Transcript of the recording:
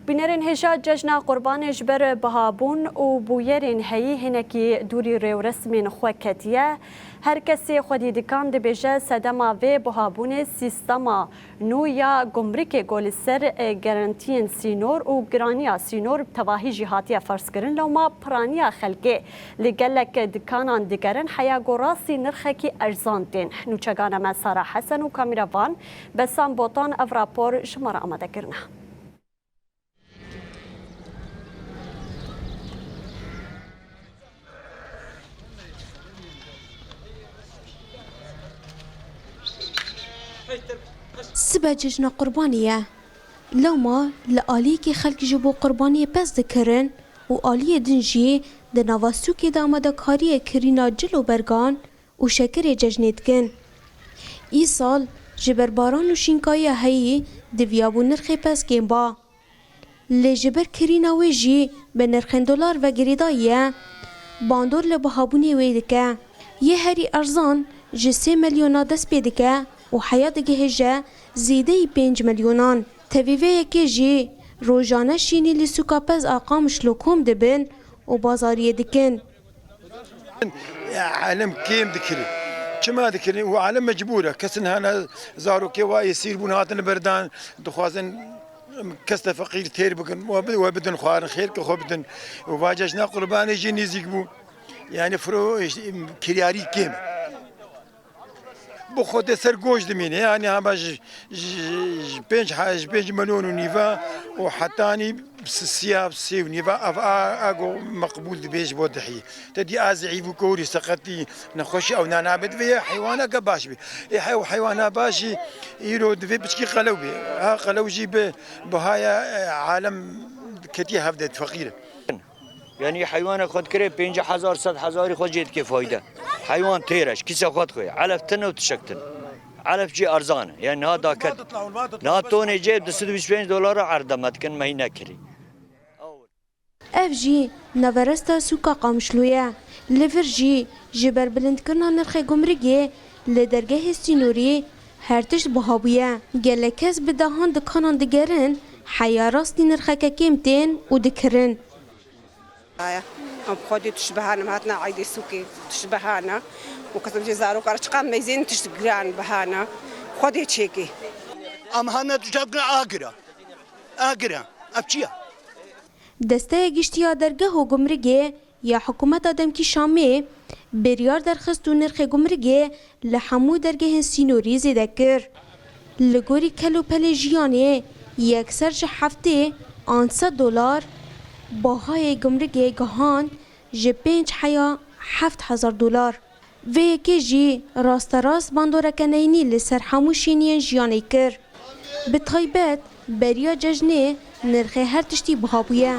بنرن هجا ججنا قربان جبر بهابون و بویرین هی هنکی دوری ریو رسمین خوکتیه هر کسی خودی دکان دبیجه سدما و بهابون سیستما نو یا گمرک گل سر گارانتین سینور و گرانیا سینور تواهی جهاتی فرض کرن لوما پرانیا خلقه لگلک دکانان دگرن حیا گراسی نرخکی ارزاندین نوچگان مسارا حسن و کامیروان بسام بوتان او راپور شماره آماده کرنه. سبا ججنا قربانية لوما لآلي كي خلق جبو قربانية بس ذكرن و آلي دنجي دنواسو كي دامدا كاريه كرينا جلو برغان و شكر ججنيت كن اي سال جبر باران و شينكايا هاي دفيابو نرخي بس كين با لجبر كرينا ويجي بنرخين دولار و گريدايه باندور لبهابوني ويدكا يهري ارزان جسي مليونا دس بيدكا و حياة جهجة زيدي 5 مليونان تفيفيه كيجي روجانا شيني لسوكا بز آقام شلوكهم دبن و بازاريه دكن عالم كيم ذكري كما ذكري وعالم مجبورة كسن هنا زارو كيوا يصير بناتن بردان دخوازن كسته فقير تير بكن وبدن خوار خير كخو بدن وباجشنا قربان يجي نيزيكبو يعني فرو كرياري كيم بخود سرگوش دمینه یعنی همش 5 مليون ونيفا وحتاني سياب سي ونيفا اغو مقبول دبيش بودحي تدي ازعي بكوري سقطي نخش او نانابد في حيوانات باش بي حيوانات باشي يرود في بشكي قلوبي ها قلوجي بهايا عالم كتي هفدت فقيره يعني حيوان خود كره 50,000 100,000 خود جيت كيف فايده حيوان تيرش كيسا خود خوي علف تنه وتشكتن علف جي ارزانه يعني هذا كد ناتوني جيب $225 عرضه ما تكن ما ينكري اف جي نافرستا سوكا قامشلويا لفرجي جبر بلند كرنا نرخي گمرگي لدرگه سينوري هرتش بهابويا گلكس بدهان دكانان دگرن حيا راستي نرخك كيمتين ودكرن خودی تشبهانه مهاتنا عيدي سوكي تشبهانه وكتب جزارو كارشقام ميزين تشتغران بهانه خودي تشيكي ام هنا تشتغل اقرا ابچيا دسته گشتیا درگه و گمرگه یا حکومت آدم کی شامه بریار درخست و نرخ گمرگه لحمو درگه سینوری زیده کر لگوری کلو پل جیانه یکسر جه هفته $500 باهای گمرگه گهان جه 5 حیا $7,000 و یکی جی راست راست باندورکنینی لسر حموشینین جیانه کر به طایبت بریا ججنه نرخه هر تشتی بهابویه